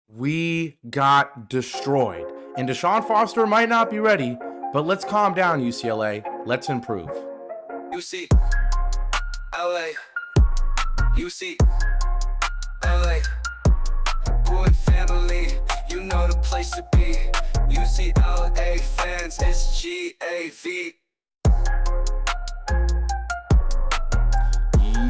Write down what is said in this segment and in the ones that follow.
We got destroyed. And Deshaun Foster might not be ready, but let's calm down, UCLA. Let's improve. UCLA. UCLA. Boy family, you know the place to be. UCLA fans, it's GAV.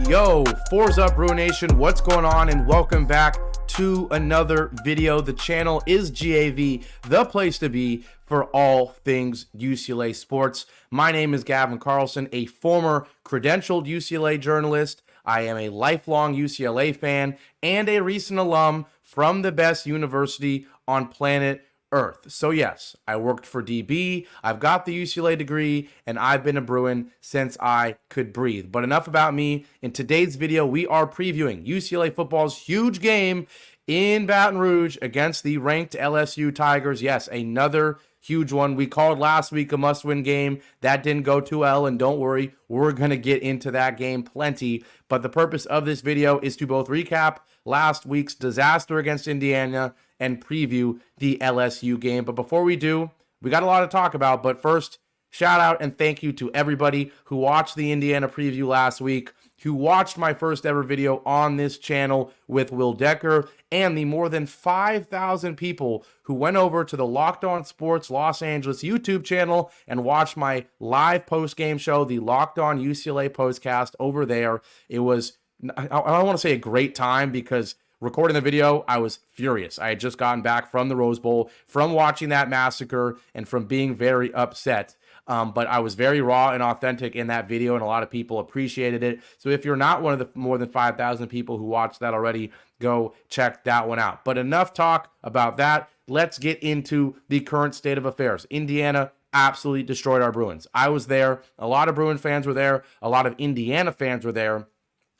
Yo, Forza Bruin Nation, what's going on? And welcome back to another video. The channel is GAV, the place to be for all things UCLA sports. My name is Gavin Carlson, a former credentialed UCLA journalist. I am a lifelong UCLA fan and a recent alum from the best university on planet Earth. So yes, I worked for DB, I've got the UCLA degree, and I've been a Bruin since I could breathe. But enough about me. In today's video, we are previewing UCLA football's huge game in Baton Rouge against the ranked LSU Tigers. Yes, another huge one. We called last week a must-win game. That didn't go too well, and don't worry, we're going to get into that game plenty. But the purpose of this video is to both recap last week's disaster against Indiana and preview the LSU game. But before we do, we got a lot to talk about. But first, shout out and thank you to everybody who watched the Indiana preview last week, who watched my first ever video on this channel with Will Decker, and the more than 5,000 people who went over to the Locked On Sports Los Angeles YouTube channel and watched my live post-game show, the Locked On UCLA Postcast over there. It was, I don't want to say a great time, because recording the video, I was furious. I had just gotten back from the Rose Bowl, from watching that massacre, and from being very upset. But I was very raw and authentic in that video, and a lot of people appreciated it. So if you're not one of the more than 5,000 people who watched that already, go check that one out. But enough talk about that. Let's get into the current state of affairs. Indiana absolutely destroyed our Bruins. I was there. A lot of Bruin fans were there. A lot of Indiana fans were there.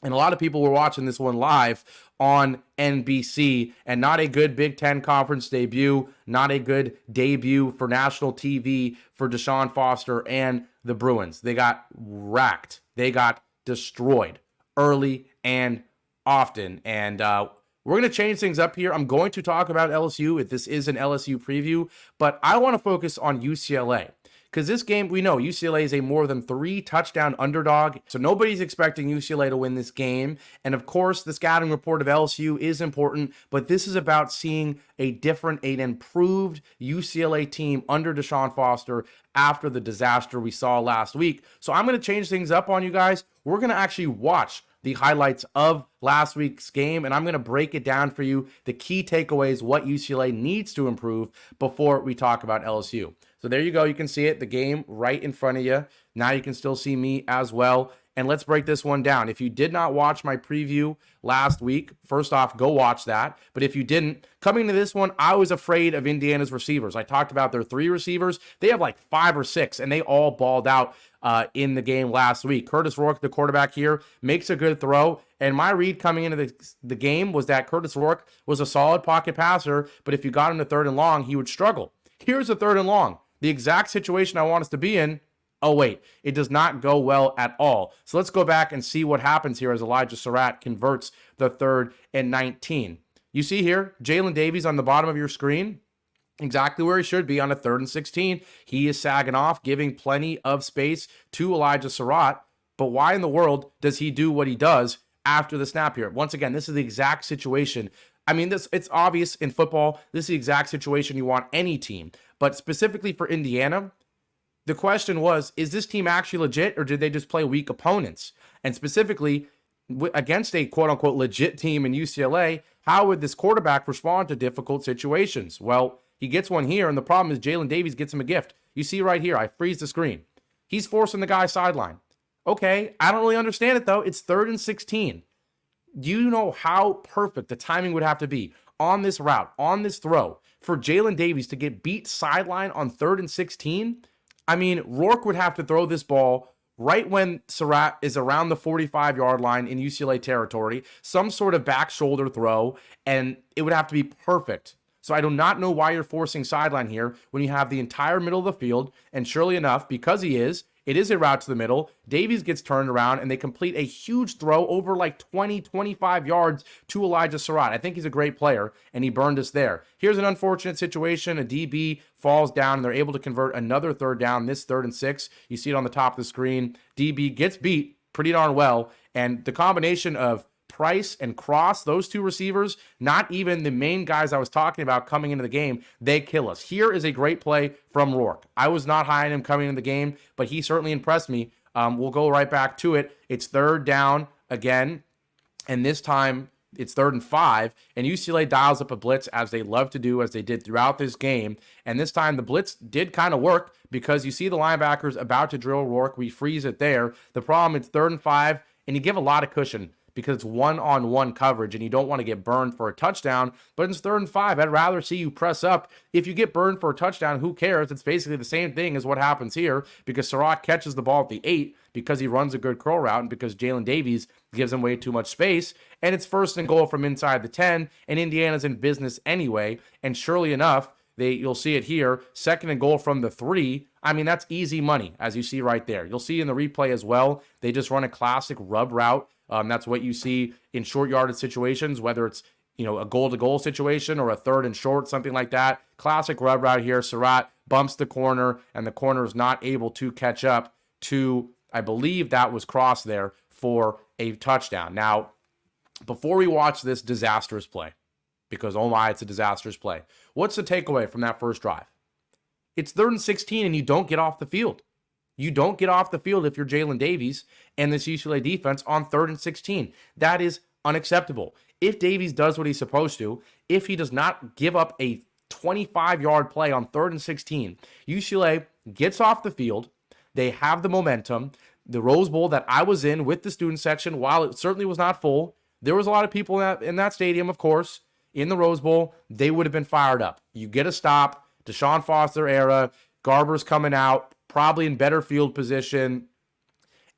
And a lot of people were watching this one live on NBC, and not a good Big Ten conference debut, not a good debut for national TV for Deshaun Foster and the Bruins. They got racked. They got destroyed early and often. And we're going to change things up here. I'm going to talk about LSU if this is an LSU preview, but I want to focus on UCLA. Because this game, we know UCLA is a more than 3-touchdown underdog, so nobody's expecting UCLA to win this game. And of course, the scouting report of LSU is important, but this is about seeing a different, an improved UCLA team under Deshaun Foster after the disaster we saw last week. So I'm going to change things up on you guys. We're going to actually watch the highlights of last week's game, and I'm going to break it down for you, the key takeaways, what UCLA needs to improve before we talk about LSU. So there you go. You can see it, the game right in front of you. Now you can still see me as well. And let's break this one down. If you did not watch my preview last week, first off, go watch that. But if you didn't, coming to this one, I was afraid of Indiana's receivers. I talked about their 3 receivers. They have like 5 or 6, and they all balled out in the game last week. Curtis Rourke, the quarterback here, makes a good throw. And my read coming into the game was that Curtis Rourke was a solid pocket passer, but if you got him to 3rd and long, he would struggle. Here's a 3rd and long. The exact situation I want us to be in. Oh, wait, it does not go well at all. So let's go back and see what happens here as Elijah Surratt converts the 3rd and 19. You see here, Jalen Davies on the bottom of your screen, exactly where he should be on a 3rd and 16. He is sagging off, giving plenty of space to Elijah Surratt. But why in the world does he do what he does after the snap here? Once again, this is the exact situation. I mean, it's obvious in football. This is the exact situation you want any team. But specifically for Indiana, the question was, is this team actually legit, or did they just play weak opponents? And specifically, against a quote-unquote legit team in UCLA, how would this quarterback respond to difficult situations? Well, he gets one here, and the problem is Jalen Davies gets him a gift. You see right here, I freeze the screen. He's forcing the guy sideline. Okay, I don't really understand it, though. It's 3rd and 16. Do you know how perfect the timing would have to be on this route, on this throw, for Jalen Davies to get beat sideline on 3rd and 16? I mean, Rourke would have to throw this ball right when Surratt is around the 45-yard line in UCLA territory, some sort of back shoulder throw, and it would have to be perfect. So I do not know why you're forcing sideline here when you have the entire middle of the field, and surely enough, because he is, It is a route to the middle. Davies gets turned around, and they complete a huge throw over like 20, 25 yards to Elijah Surratt. I think he's a great player, and he burned us there. Here's an unfortunate situation. A DB falls down, and they're able to convert another third down, this 3rd and 6. You see it on the top of the screen. DB gets beat pretty darn well, and the combination of Price and Cross, those two receivers, not even the main guys I was talking about coming into the game, they kill us. Here is a great play from Rourke. I was not high on him coming into the game, but he certainly impressed me. We'll go right back to it. It's 3rd down again, and this time it's 3rd and 5, and UCLA dials up a blitz as they love to do, as they did throughout this game. And this time the blitz did kind of work because you see the linebackers about to drill Rourke. We freeze it there. The problem, it's 3rd and 5, and you give a lot of cushion because it's one-on-one coverage, and you don't want to get burned for a touchdown. But it's 3rd and 5. I'd rather see you press up. If you get burned for a touchdown, who cares? It's basically the same thing as what happens here because Surratt catches the ball at the 8 because he runs a good curl route and because Jalen Davies gives him way too much space. And it's 1st and goal from inside the 10, and Indiana's in business anyway. And surely enough, you'll see it here, 2nd and goal from the 3. I mean, that's easy money, as you see right there. You'll see in the replay as well, they just run a classic rub route. That's what you see in short yardage situations, whether it's a goal-to-goal situation or a 3rd and short, something like that. Classic rub route here. Surratt bumps the corner, and the corner is not able to catch up to, I believe that was Cross there for a touchdown. Now, before we watch this disastrous play, because oh my, it's a disastrous play, what's the takeaway from that first drive? It's 3rd and 16, and you don't get off the field. You don't get off the field if you're Jalen Davies and this UCLA defense on 3rd and 16. That is unacceptable. If Davies does what he's supposed to, if he does not give up a 25-yard play on 3rd and 16, UCLA gets off the field. They have the momentum. The Rose Bowl that I was in with the student section, while it certainly was not full, there was a lot of people in that stadium, of course, in the Rose Bowl. They would have been fired up. You get a stop, Deshaun Foster era, Garber's coming out, probably in better field position,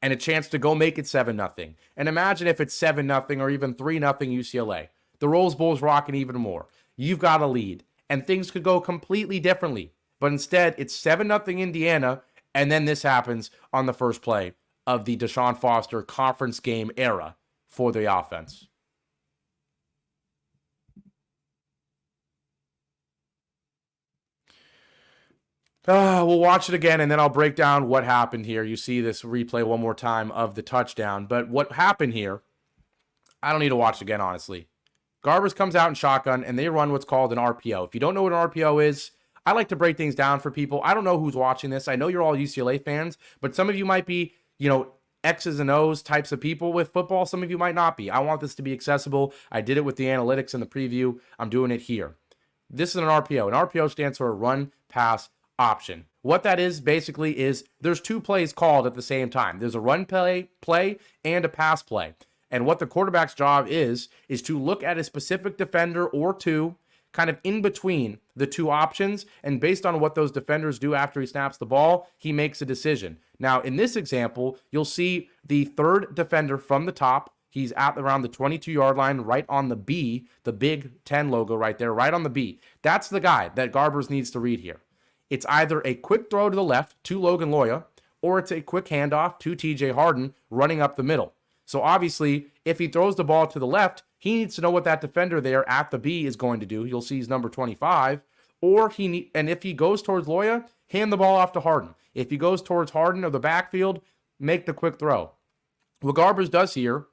and a chance to go make it 7-0. And imagine if it's 7-0 or even 3-0 UCLA. The Rose Bowl's rocking even more. You've got a lead, and things could go completely differently. But instead, it's 7-0 Indiana, and then this happens on the first play of the Deshaun Foster conference game era for the offense. We'll watch it again, and then I'll break down what happened here. You see this replay one more time of the touchdown. But what happened here, I don't need to watch it again, honestly. Garbers comes out in shotgun, and they run what's called an RPO. If you don't know what an RPO is, I like to break things down for people. I don't know who's watching this. I know you're all UCLA fans, but some of you might be, X's and O's types of people with football. Some of you might not be. I want this to be accessible. I did it with the analytics and the preview. I'm doing it here. This is an RPO. An RPO stands for a run, pass, option. What that is basically is there's 2 plays called at the same time. There's a run play and a pass play. And what the quarterback's job is to look at a specific defender or 2 kind of in between the 2 options, and based on what those defenders do after he snaps the ball, he makes a decision. Now, in this example, you'll see the 3rd defender from the top. He's at around the 22-yard line, right on the B, the Big 10 logo right there, right on the B. That's the guy that Garbers needs to read here. It's either a quick throw to the left to Logan Loya, or it's a quick handoff to TJ Harden running up the middle. So obviously, if he throws the ball to the left, he needs to know what that defender there at the B is going to do. You'll see he's number 25. And if he goes towards Loya, hand the ball off to Harden. If he goes towards Harden or the backfield, make the quick throw. What Garbers does here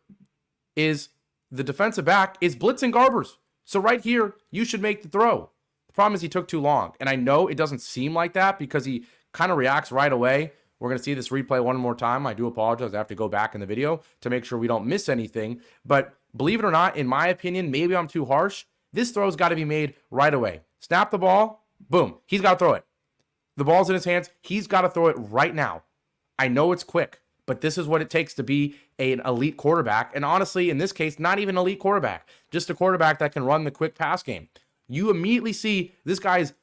is the defensive back is blitzing Garbers. So right here, you should make the throw. The problem is he took too long. And I know it doesn't seem like that because he kind of reacts right away. We're going to see this replay one more time. I do apologize. I have to go back in the video to make sure we don't miss anything. But believe it or not, in my opinion, maybe I'm too harsh. This throw's got to be made right away. Snap the ball. Boom. He's got to throw it. The ball's in his hands. He's got to throw it right now. I know it's quick, but this is what it takes to be an elite quarterback. And honestly, in this case, not even an elite quarterback. Just a quarterback that can run the quick pass game. You immediately see this guy's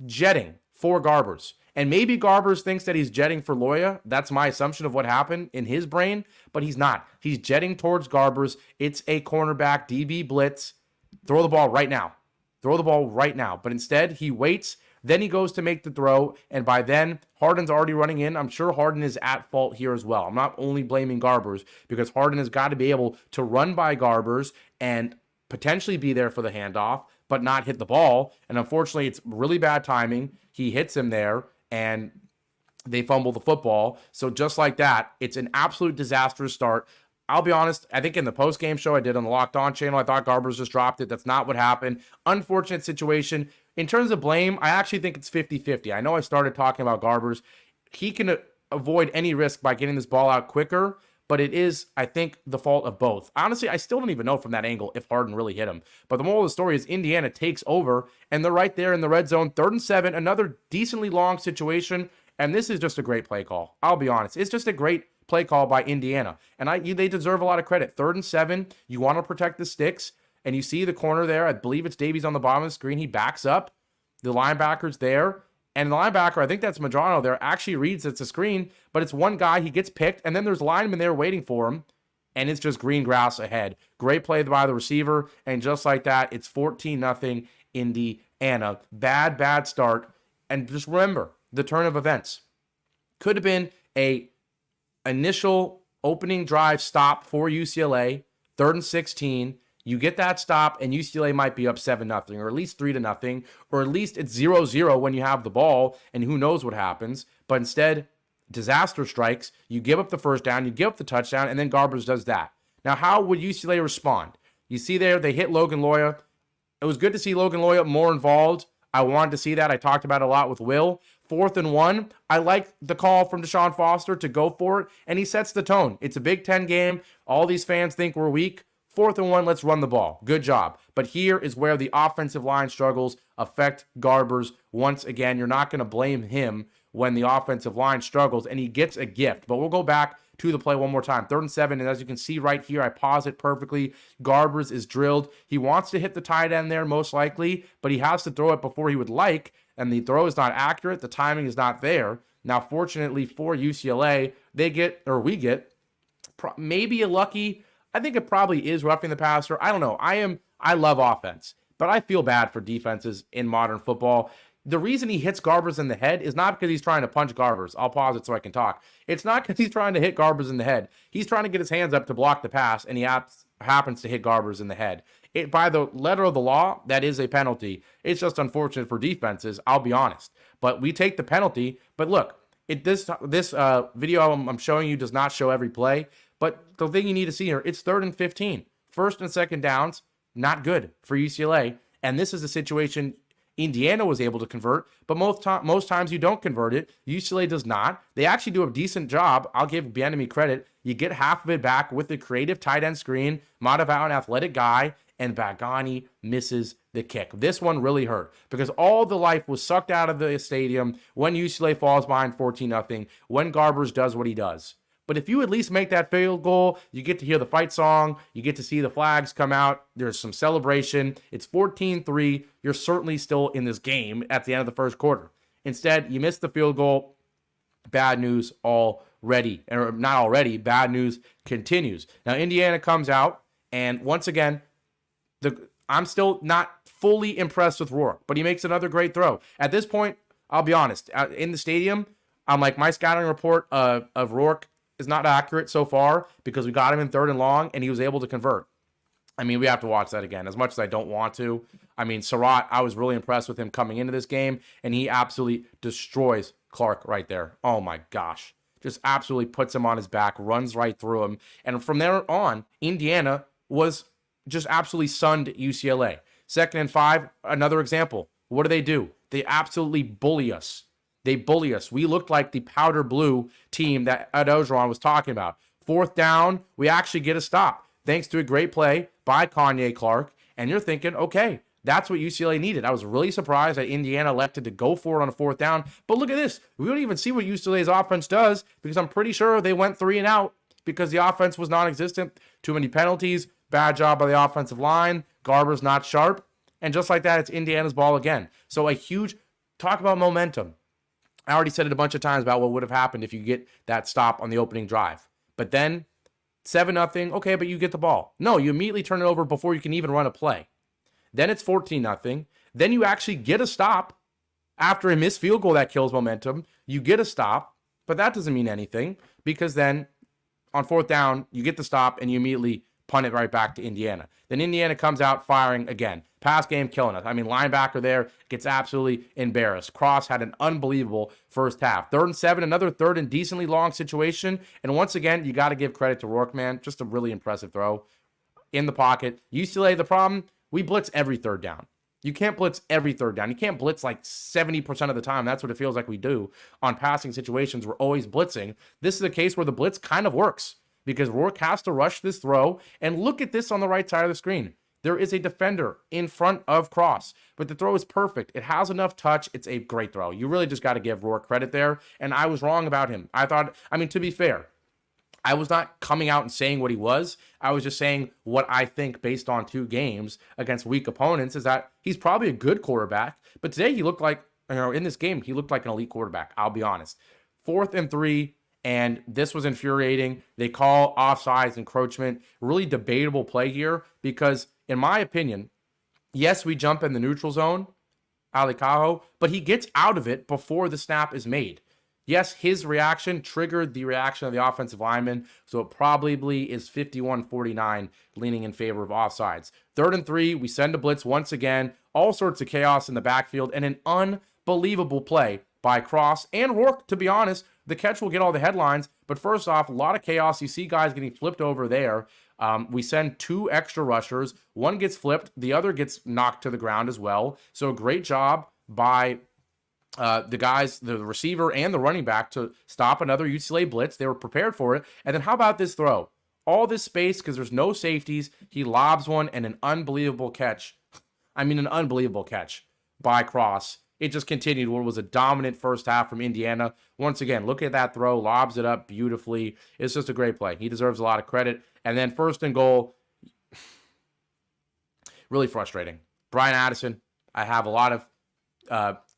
jetting for Garbers. And maybe Garbers thinks that he's jetting for Loya. That's my assumption of what happened in his brain, but he's not. He's jetting towards Garbers. It's a cornerback DB blitz. Throw the ball right now. Throw the ball right now. But instead, he waits. Then he goes to make the throw, and by then, Harden's already running in. I'm sure Harden is at fault here as well. I'm not only blaming Garbers, because Harden has got to be able to run by Garbers and potentially be there for the handoff, but not hit the ball. And unfortunately, it's really bad timing. He hits him there, and they fumble the football. So just like that, it's an absolute disastrous start. I'll be honest, I think in the post-game show I did on the Locked On channel, I thought Garbers just dropped it. That's not what happened. Unfortunate situation. In terms of blame, I actually think it's 50-50. I know I started talking about Garbers. He can avoid any risk by getting this ball out quicker, but it is, I think, the fault of both. Honestly, I still don't even know from that angle if Harden really hit him. But the moral of the story is Indiana takes over, and they're right there in the red zone. 3rd and 7, another decently long situation, and this is just a great play call. I'll be honest. It's just a great play call by Indiana, and they deserve a lot of credit. 3rd and 7, you want to protect the sticks, and you see the corner there. I believe it's Davies on the bottom of the screen. He backs up. The linebacker's there, and the linebacker, I think that's Madrano there, actually reads it's a screen, but it's one guy. He gets picked, and then there's linemen there waiting for him, and it's just green grass ahead. Great play by the receiver, and just like that, it's 14-0 Indiana. Bad start, and just remember the turn of events. Could have been a initial opening drive stop for UCLA, 3rd and 16. You get that stop, and UCLA might be up 7-0, or at least 3-0, or at least it's 0-0 when you have the ball, and who knows what happens. But instead, disaster strikes. You give up the first down, you give up the touchdown, and then Garbers does that. Now, how would UCLA respond? You see there, they hit Logan Loya. It was good to see Logan Loya more involved. I wanted to see that. I talked about it a lot with Will. 4th and 1, I like the call from Deshaun Foster to go for it, and he sets the tone. It's a Big Ten game. All these fans think we're weak. 4th and 1, let's run the ball. Good job. But here is where the offensive line struggles affect Garbers once again. You're not going to blame him when the offensive line struggles, and he gets a gift. But we'll go back to the play one more time. 3rd and 7, and as you can see right here, I pause it perfectly. Garbers is drilled. He wants to hit the tight end there most likely, but he has to throw it before he would like, and the throw is not accurate. The timing is not there. Now, fortunately for UCLA, we get maybe a lucky, I think it probably is roughing the passer. I don't know. I love offense, but I feel bad for defenses in modern football. The reason he hits Garbers in the head is not because he's trying to punch Garbers. I'll pause it so I can talk. It's not because he's trying to hit Garbers in the head. He's trying to get his hands up to block the pass, and he happens to hit Garbers in the head. By the letter of the law, that is a penalty. It's just unfortunate for defenses, I'll be honest. But we take the penalty. But look, this video I'm showing you does not show every play. But the thing you need to see here, it's 3rd and 15. 1st and 2nd downs, not good for UCLA. And this is a situation Indiana was able to convert, but most times you don't convert it. UCLA does not. They actually do a decent job. I'll give Bieniemy credit. You get half of it back with the creative tight end screen, Matavao, an athletic guy, and Bagani misses the kick. This one really hurt because all the life was sucked out of the stadium when UCLA falls behind 14-0, when Garbers does what he does. But if you at least make that field goal, you get to hear the fight song, you get to see the flags come out, there's some celebration, it's 14-3, you're certainly still in this game at the end of the first quarter. Instead, you miss the field goal, bad news already, or not already, bad news continues. Now, Indiana comes out, and once again, I'm still not fully impressed with Rourke, but he makes another great throw. At this point, I'll be honest, in the stadium, I'm like, my scouting report of Rourke is not accurate so far because we got him in 3rd and long and he was able to convert. I mean, we have to watch that again as much as I don't want to. I mean, Surratt, I was really impressed with him coming into this game, and he absolutely destroys Clark right there. Oh my gosh. Just absolutely puts him on his back, runs right through him. And from there on, Indiana was just absolutely sunned UCLA. 2nd and 5, another example. What do? They absolutely bully us. They bully us. We looked like the powder blue team that Ed Ogeron was talking about. 4th down, we actually get a stop thanks to a great play by Kanye Clark. And you're thinking, okay, that's what UCLA needed. I was really surprised that Indiana elected to go for it on a 4th down. But look at this. We don't even see what UCLA's offense does because I'm pretty sure they went 3 and out because the offense was non-existent. Too many penalties. Bad job by the offensive line. Garber's not sharp. And just like that, it's Indiana's ball again. So a huge talk about momentum. I already said it a bunch of times about what would have happened if you get that stop on the opening drive. But then 7-0, okay, but you get the ball. No, you immediately turn it over before you can even run a play. Then it's 14-0. Then you actually get a stop After a missed field goal that kills momentum, you get a stop, but that doesn't mean anything because then on fourth down, you get the stop and you immediately punt it right back to Indiana. Then Indiana comes out firing again. Pass game killing us. I mean, linebacker there gets absolutely embarrassed. Cross had an unbelievable first half. 3rd and 7, another 3rd and decently long situation. And once again, you got to give credit to Rourke, man. Just a really impressive throw in the pocket. UCLA, the problem, we blitz every 3rd down. You can't blitz every 3rd down. You can't blitz like 70% of the time. That's what it feels like we do on passing situations. We're always blitzing. This is a case where the blitz kind of works because Rourke has to rush this throw. And look at this on the right side of the screen. There is a defender in front of Cross, but the throw is perfect. It has enough touch. It's a great throw. You really just got to give Rourke credit there. And I was wrong about him. To be fair, I was not coming out and saying what he was. I was just saying what I think based on 2 games against weak opponents is that he's probably a good quarterback. But today he looked like, in this game, he looked like an elite quarterback. I'll be honest. 4th and 3, and this was infuriating. They call offsides, encroachment. Really debatable play here because, in my opinion, yes, we jump in the neutral zone, Ali Cajo, but he gets out of it before the snap is made. Yes, his reaction triggered the reaction of the offensive lineman, so it probably is 51-49 leaning in favor of offsides. 3rd and 3, we send a blitz once again, all sorts of chaos in the backfield, and an unbelievable play by Cross and Rourke, to be honest. The catch will get all the headlines, but first off, a lot of chaos. You see guys getting flipped over there. We send 2 extra rushers. One gets flipped, the other gets knocked to the ground as well. So great job by the guys, the receiver and the running back to stop another UCLA blitz. They were prepared for it. And then how about this throw? All this space because there's no safeties. He lobs one and an unbelievable catch. An unbelievable catch by Cross. It just continued what was a dominant first half from Indiana. Once again, look at that throw, lobs it up beautifully. It's just a great play. He deserves a lot of credit. And then 1st and goal, really frustrating. Brian Addison, I have a lot of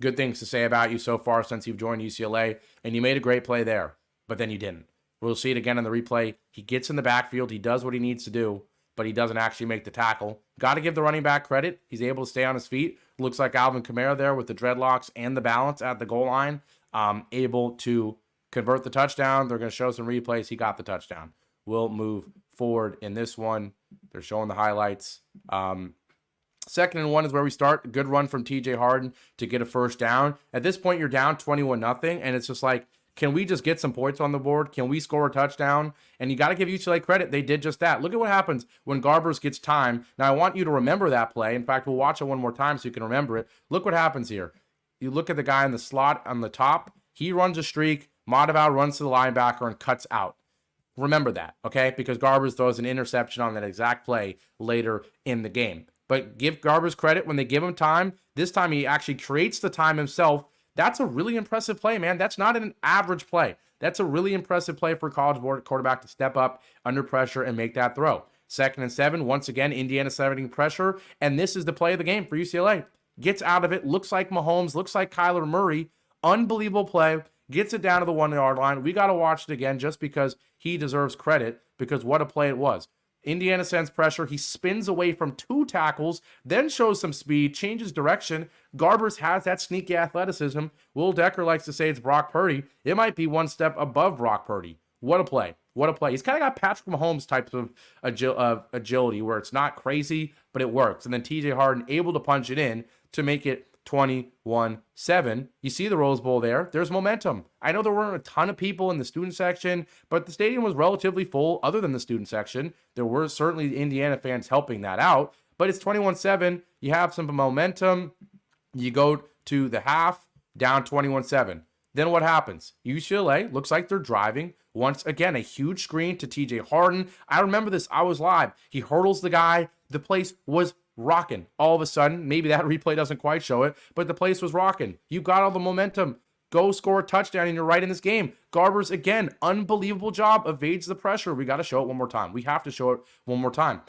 good things to say about you so far since you've joined UCLA, and you made a great play there, but then you didn't. We'll see it again in the replay. He gets in the backfield. He does what he needs to do, but he doesn't actually make the tackle. Got to give the running back credit. He's able to stay on his feet. Looks like Alvin Kamara there with the dreadlocks and the balance at the goal line, able to convert the touchdown. They're going to show some replays. He got the touchdown. We'll move forward in this one. They're showing the highlights. 2nd and 1 is where we start. Good run from TJ Harden to get a first down. At this point, you're down 21-0, and it's just like, can we just get some points on the board? Can we score a touchdown? And you got to give UCLA credit. They did just that. Look at what happens when Garbers gets time. Now, I want you to remember that play. In fact, we'll watch it one more time so you can remember it. Look what happens here. You look at the guy in the slot on the top. He runs a streak. Madaval runs to the linebacker and cuts out. Remember that, okay? Because Garbers throws an interception on that exact play later in the game. But give Garbers credit when they give him time. This time he actually creates the time himself. That's a really impressive play, man. That's not an average play. That's a really impressive play for a college quarterback to step up under pressure and make that throw. 2nd and 7, once again, Indiana setting pressure, and this is the play of the game for UCLA. Gets out of it, looks like Mahomes, looks like Kyler Murray. Unbelievable play, gets it down to the 1-yard line. We got to watch it again just because he deserves credit, because what a play it was. Indiana sends pressure. He spins away from 2 tackles, then shows some speed, changes direction. Garbers has that sneaky athleticism. Will Decker likes to say it's Brock Purdy. It might be one step above Brock Purdy. What a play. What a play. He's kind of got Patrick Mahomes types of agility where it's not crazy, but it works. And then TJ Harden able to punch it in to make it 21-7. You see the Rose Bowl there. There's momentum. I know there weren't a ton of people in the student section, but the stadium was relatively full other than the student section. There were certainly Indiana fans helping that out, but it's 21-7. You have some momentum. You go to the half, down 21-7. Then what happens? UCLA looks like they're driving. Once again, a huge screen to TJ Harden. I remember this. I was live. He hurdles the guy. The place was rocking. All of a sudden, maybe that replay doesn't quite show it, but the place was rocking. You got all the momentum. Go score a touchdown, and you're right in this game. Garbers, again, unbelievable job, evades the pressure. We got to show it one more time. We have to show it one more time.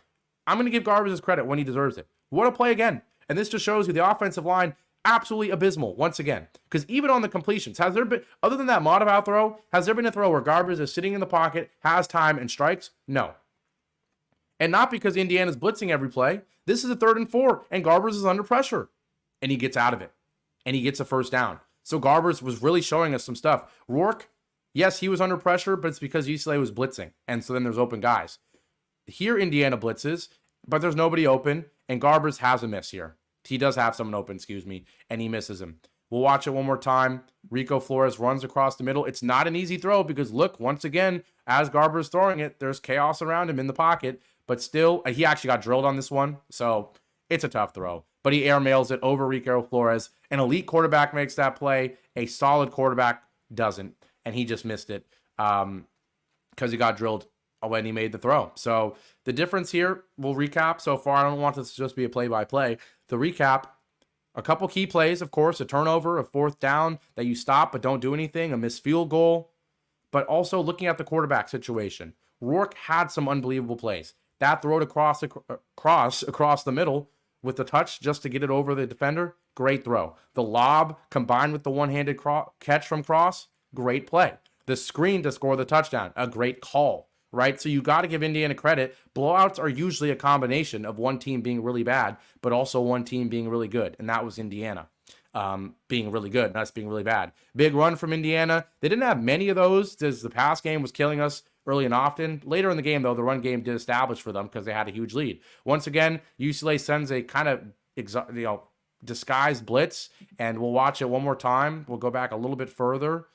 I'm going to give Garbers his credit when he deserves it. What a play again. And this just shows you the offensive line, absolutely abysmal once again. Because even on the completions, has there been, other than that Madaval throw, has there been a throw where Garbers is sitting in the pocket, has time, and strikes? No. And not because Indiana's blitzing every play. This is a 3rd and 4, and Garbers is under pressure. And he gets out of it. and he gets a first down. So Garbers was really showing us some stuff. Rourke, yes, he was under pressure, but it's because UCLA was blitzing. And so then there's open guys. Here, Indiana blitzes, but there's nobody open, and Garbers has a miss here. He does have someone open, and he misses him. We'll watch it one more time. Rico Flores runs across the middle. It's not an easy throw because, look, once again, as Garbers throwing it, there's chaos around him in the pocket. But still, he actually got drilled on this one, so it's a tough throw. But he airmails it over Rico Flores. An elite quarterback makes that play. A solid quarterback doesn't, and he just missed it because he got drilled when he made the throw. So the difference here, we'll recap so far. I don't want this to just be a play-by-play. The recap, a couple key plays, of course, a turnover, a fourth down that you stop but don't do anything, a missed field goal, but also looking at the quarterback situation. Rourke had some unbelievable plays. That throw to cross across the middle with the touch just to get it over the defender, great throw. The lob combined with the one-handed catch from Cross, great play. The screen to score the touchdown, a great call, right? So you got to give Indiana credit. Blowouts are usually a combination of one team being really bad, but also one team being really good, and that was Indiana being really good, not us being really bad. Big run from Indiana. They didn't have many of those as the pass game was killing us early and often. Later in the game, though, the run game did establish for them because they had a huge lead. Once again, UCLA sends a kind of disguised blitz, and we'll watch it one more time. We'll go back a little bit further.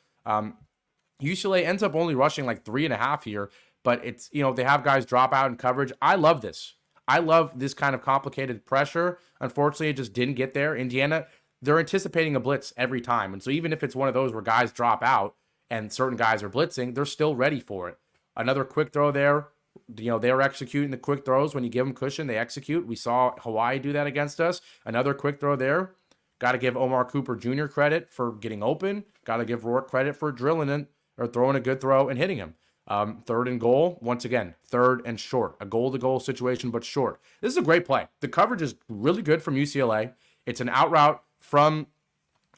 UCLA ends up only rushing like 3.5 here, but it's, they have guys drop out in coverage. I love this. I love this kind of complicated pressure. Unfortunately, it just didn't get there. Indiana, they're anticipating a blitz every time. And so even if it's one of those where guys drop out and certain guys are blitzing, they're still ready for it. Another quick throw there. They're executing the quick throws. When you give them cushion, they execute. We saw Hawaii do that against us. Another quick throw there. Got to give Omar Cooper Jr. credit for getting open. Got to give Rourke credit for drilling it or throwing a good throw and hitting him. Third and goal. Once again, third and short. A goal-to-goal situation, but short. This is a great play. The coverage is really good from UCLA. It's an out route from,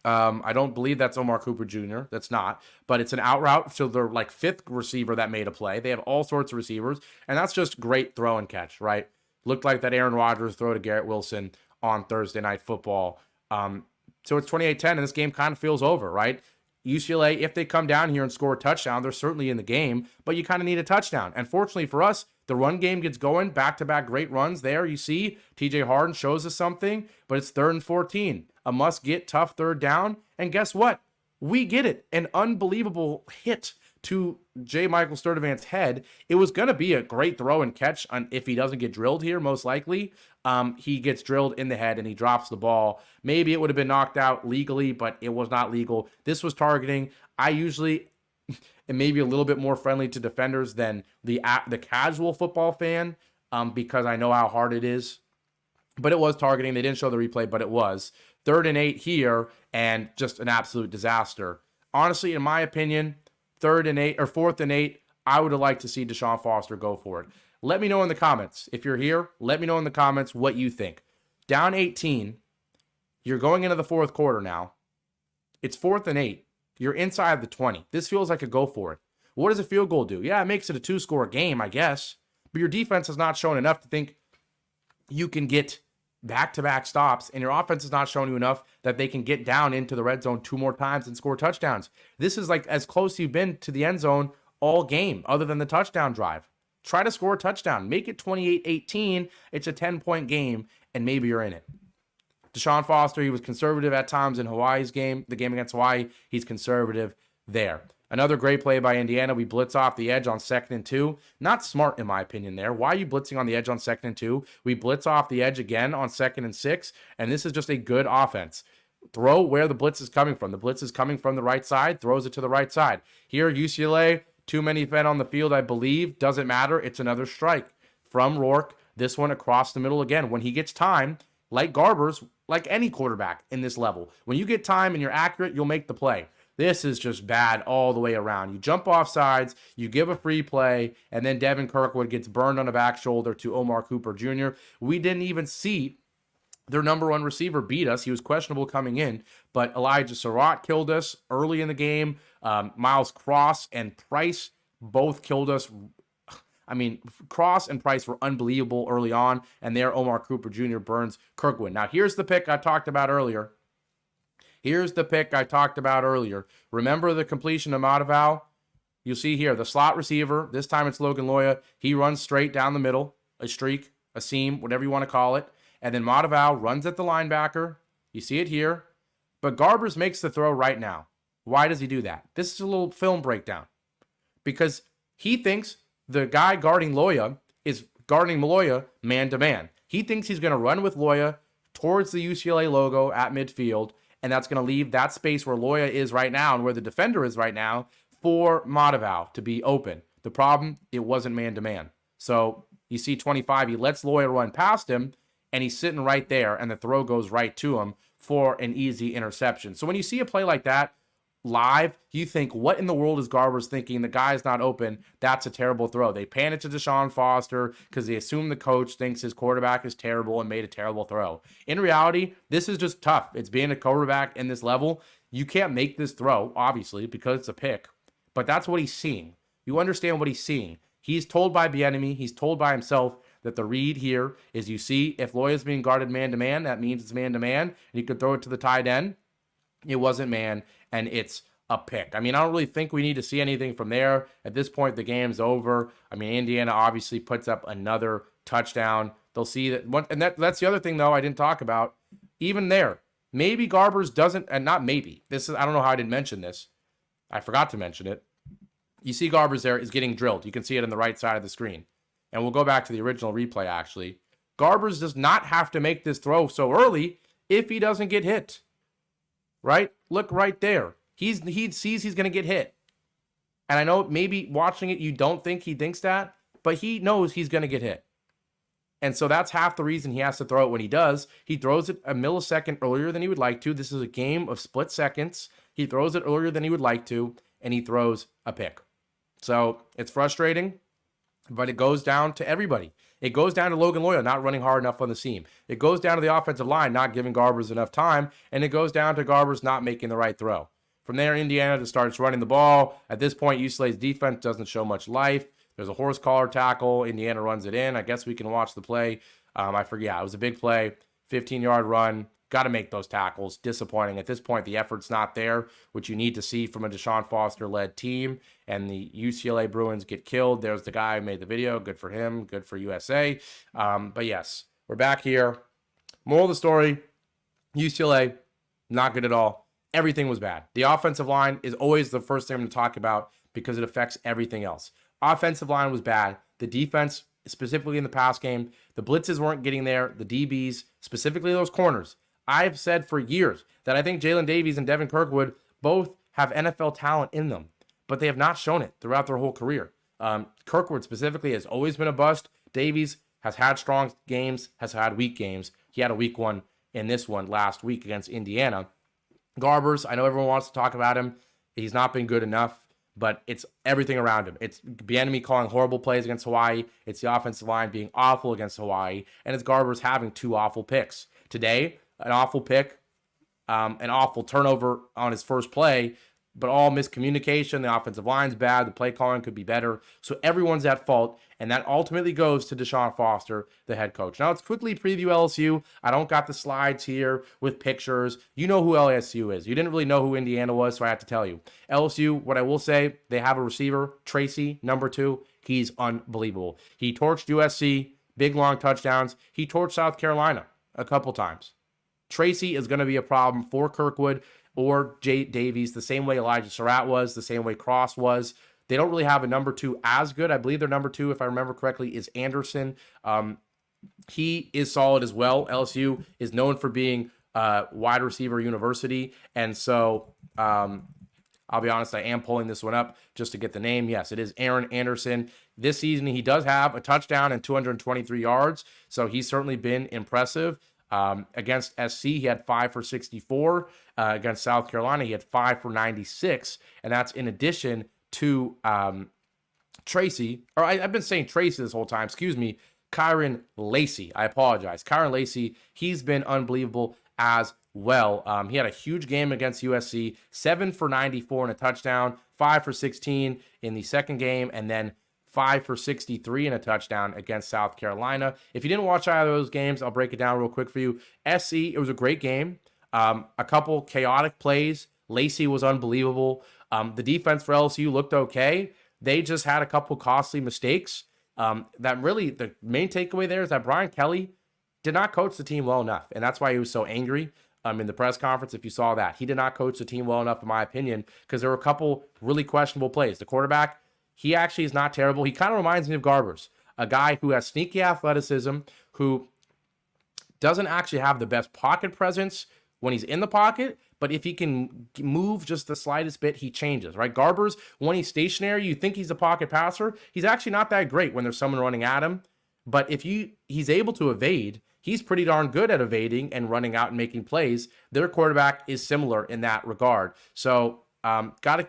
I don't believe that's Omar Cooper Jr. That's not. But it's an out route to their fifth receiver that made a play. They have all sorts of receivers. And that's just great throw and catch, right? Looked like that Aaron Rodgers throw to Garrett Wilson on Thursday Night Football. So it's 28-10, and this game kind of feels over, right? UCLA, if they come down here and score a touchdown, they're certainly in the game, but you kind of need a touchdown. And fortunately for us, the run game gets going, back-to-back great runs there. You see, TJ Harden shows us something, but it's 3rd and 14. A must-get tough third down, and guess what? We get it. An unbelievable hit to J. Michael Sturdivant's head. It was going to be a great throw and catch if he doesn't get drilled here, most likely. He gets drilled in the head and he drops the ball. Maybe it would have been knocked out legally, but it was not legal. This was targeting. I usually am maybe a little bit more friendly to defenders than the casual football fan because I know how hard it is. But it was targeting. They didn't show the replay, but it was. 3rd and 8 here, and just an absolute disaster. Honestly, in my opinion, 4th and 8, I would have liked to see Deshaun Foster go for it. Let me know in the comments. If you're here, let me know in the comments what you think. Down 18, you're going into the fourth quarter now. It's 4th and 8. You're inside the 20. This feels like a go for it. What does a field goal do? Yeah, it makes it a 2-score game, I guess. But your defense has not shown enough to think you can get back-to-back stops, and your offense has not shown you enough that they can get down into the red zone 2 more times and score touchdowns. This is like as close you've been to the end zone all game, other than the touchdown drive. Try to score a touchdown. Make it 28-18. It's a 10-point game, and maybe you're in it. Deshaun Foster, he was conservative at times in Hawaii's game. The game against Hawaii, he's conservative there. Another great play by Indiana. We blitz off the edge on 2nd and 2. Not smart, in my opinion, there. Why are you blitzing on the edge on 2nd and 2? We blitz off the edge again on 2nd and 6, and this is just a good offense. Throw where the blitz is coming from. The blitz is coming from the right side, throws it to the right side. Here, UCLA, too many men on the field, I believe. Doesn't matter. It's another strike from Rourke. This one across the middle again. When he gets time, like Garbers, like any quarterback in this level, when you get time and you're accurate, you'll make the play. This is just bad all the way around. You jump off sides, you give a free play, and then Devin Kirkwood gets burned on the back shoulder to Omar Cooper Jr. We didn't even see their number 1 receiver beat us. He was questionable coming in, but Elijah Surratt killed us early in the game. Miles Cross and Price both killed us. I mean, Cross and Price were unbelievable early on, and there Omar Cooper Jr. burns Kirkwood. Now, here's the pick I talked about earlier. Here's the pick I talked about earlier. Remember the completion of Mataval? You'll see here, the slot receiver, this time it's Logan Loya. He runs straight down the middle, a streak, a seam, whatever you want to call it. And then Mataval runs at the linebacker. You see it here. But Garbers makes the throw right now. Why does he do that? This is a little film breakdown. Because he thinks the guy guarding Loya is guarding Loya man-to-man. He thinks he's going to run with Loya towards the UCLA logo at midfield, and that's going to leave that space where Loya is right now and where the defender is right now for Mataval to be open. The problem, it wasn't man-to-man. So you see 25, he lets Loya run past him, and he's sitting right there, and the throw goes right to him for an easy interception. So when you see a play like that live, you think, what in the world is Garbers thinking? The guy's not open. That's a terrible throw. They pan it to Deshaun Foster because they assume the coach thinks his quarterback is terrible and made a terrible throw. In reality, this is just tough. It's being a quarterback in this level. You can't make this throw, obviously, because it's a pick. But that's what he's seeing. You understand what he's seeing. He's told by Bieniemy, he's told by himself that the read here is, you see, if Loya's being guarded man-to-man, that means it's man-to-man, and he could throw it to the tight end. It wasn't man, and it's a pick. I mean, I don't really think we need to see anything from there. At this point, the game's over. I mean, Indiana obviously puts up another touchdown. They'll see that, and that's the other thing, though, I didn't talk about. Even there, maybe Garbers doesn't, and not maybe. This is, I don't know how I didn't mention this. I forgot to mention it. You see Garbers there is getting drilled. You can see it on the right side of the screen. And we'll go back to the original replay, actually. Garbers does not have to make this throw so early if he doesn't get hit. Right? Look right there. He sees he's going to get hit. And I know maybe watching it, you don't think he thinks that, but he knows he's going to get hit. And so that's half the reason he has to throw it when he does. He throws it a millisecond earlier than he would like to. This is a game of split seconds. He throws it earlier than he would like to, and he throws a pick. So it's frustrating, but it goes down to everybody. It goes down to Logan Loya not running hard enough on the seam. It goes down to the offensive line not giving Garbers enough time, and it goes down to Garbers not making the right throw. From there, Indiana just starts running the ball. At this point, UCLA's defense doesn't show much life. There's a horse collar tackle. Indiana runs it in. I guess we can watch the play. I forget. Yeah, it was a big play. 15-yard run. Got to make those tackles. Disappointing. At this point, the effort's not there, which you need to see from a Deshaun Foster-led team. And the UCLA Bruins get killed. There's the guy who made the video. Good for him. Good for USA. But yes, we're back here. Moral of the story, UCLA, not good at all. Everything was bad. The offensive line is always the first thing I'm going to talk about because it affects everything else. Offensive line was bad. The defense, specifically in the pass game, the blitzes weren't getting there. The DBs, specifically those corners. I've said for years that I think Jalen Davies and Devin Kirkwood both have NFL talent in them, but they have not shown it throughout their whole career. Kirkwood specifically has always been a bust. Davies has had strong games, has had weak games. He had a weak one in this one last week against Indiana. Garbers, I know everyone wants to talk about him. He's not been good enough, but it's everything around him. It's Bieniemy calling horrible plays against Hawaii. It's the offensive line being awful against Hawaii, and it's Garbers having two awful picks. Today, an awful pick, an awful turnover on his first play, but all miscommunication. The offensive line's bad. The play calling could be better. So everyone's at fault, and that ultimately goes to Deshaun Foster, the head coach. Now, let's quickly preview LSU. I don't got the slides here with pictures. You know who LSU is. You didn't really know who Indiana was, so I have to tell you. LSU, what I will say, they have a receiver, Tracy, number 2. He's unbelievable. He torched USC, big, long touchdowns. He torched South Carolina a couple times. Tracy is going to be a problem for Kirkwood or Jay Davies, the same way Elijah Surratt was, the same way Cross was. They don't really have a number 2 as good. I believe their number 2, if I remember correctly, is Anderson. He is solid as well. LSU is known for being wide receiver university. And so I'll be honest, I am pulling this one up just to get the name. Yes, it is Aaron Anderson. This season, he does have a touchdown and 223 yards. So he's certainly been impressive. Against SC, he had 5 for 64. Against South Carolina, he had 5 for 96. And that's in addition to Tracy, or I've been saying Tracy this whole time, excuse me, Kyron Lacey. I apologize. Kyron Lacey, he's been unbelievable as well. He had a huge game against USC, 7 for 94 and a touchdown, 5 for 16 in the second game, and then 5 for 63 and a touchdown against South Carolina. If you didn't watch either of those games, I'll break it down real quick for you. SC, it was a great game. A couple chaotic plays. Lacey was unbelievable. The defense for LSU looked okay. They just had a couple costly mistakes. That really, the main takeaway there is that Brian Kelly did not coach the team well enough. And that's why he was so angry in the press conference, if you saw that. He did not coach the team well enough, in my opinion, because there were a couple really questionable plays. The quarterback, he actually is not terrible. He kind of reminds me of Garbers, a guy who has sneaky athleticism, who doesn't actually have the best pocket presence when he's in the pocket, but if he can move just the slightest bit, he changes, right? Garbers, when he's stationary, you think he's a pocket passer. He's actually not that great when there's someone running at him, but if he's able to evade, he's pretty darn good at evading and running out and making plays. Their quarterback is similar in that regard. So, gotta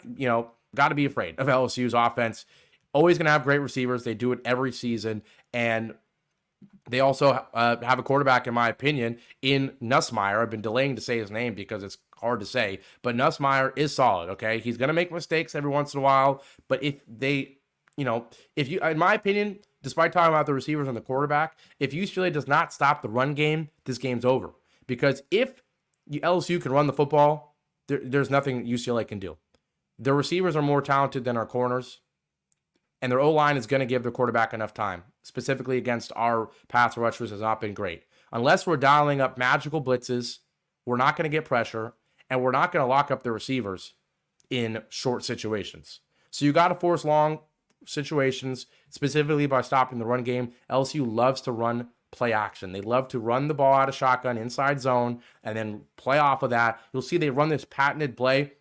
be afraid of LSU's offense. Always gonna have great receivers. They do it every season, and they also have a quarterback, in my opinion, in Nussmeier. I've been delaying to say his name because it's hard to say, but Nussmeier is solid, okay? He's going to make mistakes every once in a while, but if you, in my opinion, despite talking about the receivers and the quarterback, if UCLA does not stop the run game, this game's over. Because if LSU can run the football, there's nothing UCLA can do. Their receivers are more talented than our corners, and their O-line is going to give their quarterback enough time. Specifically against our pass rushers has not been great. Unless we're dialing up magical blitzes, we're not going to get pressure, and we're not going to lock up the receivers in short situations. So you got to force long situations, specifically by stopping the run game. LSU loves to run play action. They love to run the ball out of shotgun inside zone and then play off of that. You'll see they run this patented play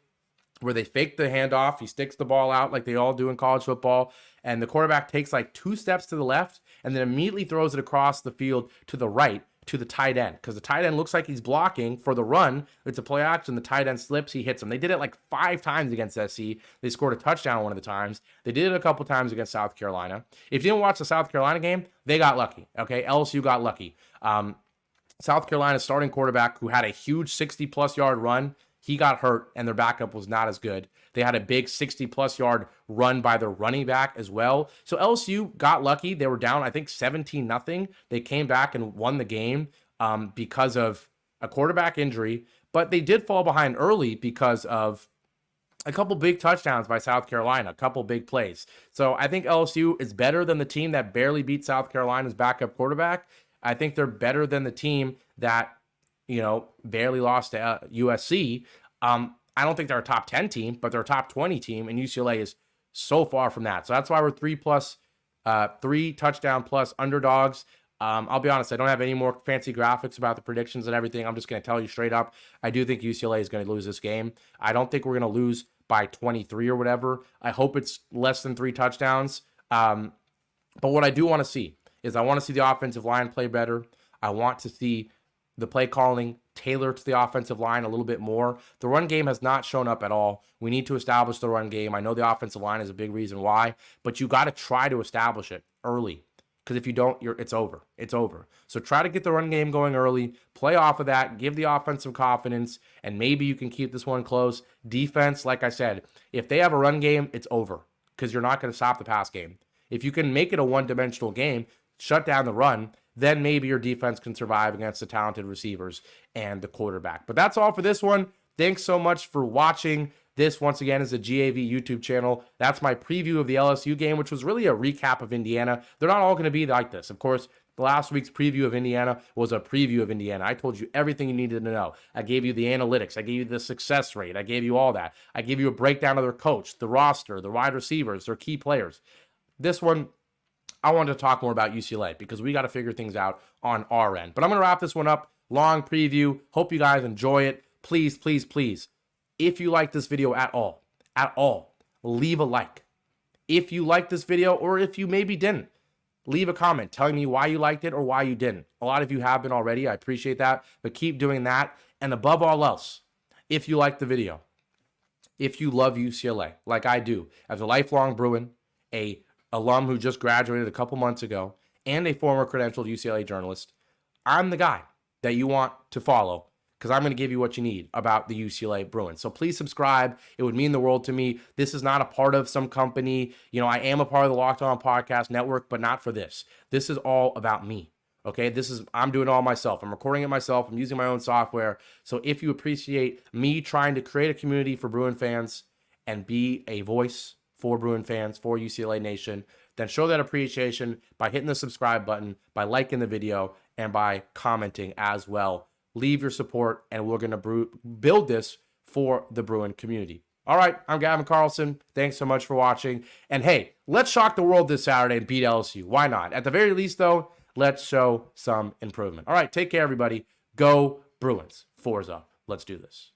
where they fake the handoff. He sticks the ball out like they all do in college football, and the quarterback takes like 2 steps to the left and then immediately throws it across the field to the right to the tight end, because the tight end looks like he's blocking for the run. It's a play action. The tight end slips. He hits him. They did it like 5 times against SC. They scored a touchdown one of the times. They did it a couple times against South Carolina. If you didn't watch the South Carolina game, they got lucky. Okay, LSU got lucky. South Carolina's starting quarterback, who had a huge 60-plus yard run, he got hurt, and their backup was not as good. They had a big 60-plus yard run by their running back as well. So LSU got lucky. They were down, I think, 17-0. They came back and won the game because of a quarterback injury, but they did fall behind early because of a couple big touchdowns by South Carolina, a couple big plays. So I think LSU is better than the team that barely beat South Carolina's backup quarterback. I think they're better than the team that barely lost to USC. I don't think they're a top 10 team, but they're a top 20 team, and UCLA is so far from that. So that's why we're 3 touchdown plus underdogs. I'll be honest, I don't have any more fancy graphics about the predictions and everything. I'm just going to tell you straight up, I do think UCLA is going to lose this game. I don't think we're going to lose by 23 or whatever. I hope it's less than 3 touchdowns. But what I do want to see is I want to see the offensive line play better. I want to see the play calling tailored to the offensive line a little bit more. The run game has not shown up at all. We need to establish the run game. I know the offensive line is a big reason why, but you got to try to establish it early, because if you don't, it's over. It's over. So try to get the run game going early, play off of that, give the offense some confidence, and maybe you can keep this one close. Defense, like I said, if they have a run game, it's over, because you're not going to stop the pass game. If you can make it a one-dimensional game, shut down the run, then maybe your defense can survive against the talented receivers and the quarterback. But that's all for this one. Thanks so much for watching. This, once again, is a GAV YouTube channel. That's my preview of the LSU game, which was really a recap of Indiana. They're not all going to be like this. Of course, the last week's preview of Indiana was a preview of Indiana. I told you everything you needed to know. I gave you the analytics. I gave you the success rate. I gave you all that. I gave you a breakdown of their coach, the roster, the wide receivers, their key players. This one, I wanted to talk more about UCLA because we got to figure things out on our end. But I'm going to wrap this one up. Long preview. Hope you guys enjoy it. Please, please, please, if you like this video at all, leave a like. If you liked this video, or if you maybe didn't, leave a comment telling me why you liked it or why you didn't. A lot of you have been already. I appreciate that. But keep doing that. And above all else, if you like the video, if you love UCLA, like I do, as a lifelong Bruin, a alum who just graduated a couple months ago, and a former credentialed UCLA journalist, I'm the guy that you want to follow, because I'm going to give you what you need about the UCLA Bruins. So please subscribe. It would mean the world to me. This is not a part of some company. I am a part of the Locked On Podcast Network, but not for this. This is all about me. Okay, I'm doing it all myself. I'm recording it myself. I'm using my own software. So if you appreciate me trying to create a community for Bruin fans and be a voice for Bruin fans, for UCLA Nation, then show that appreciation by hitting the subscribe button, by liking the video, and by commenting as well. Leave your support, and we're going to build this for the Bruin community. All right, I'm Gavin Carlson. Thanks so much for watching. And hey, let's shock the world this Saturday and beat LSU. Why not? At the very least, though, let's show some improvement. All right, take care, everybody. Go Bruins. 4's up. Let's do this.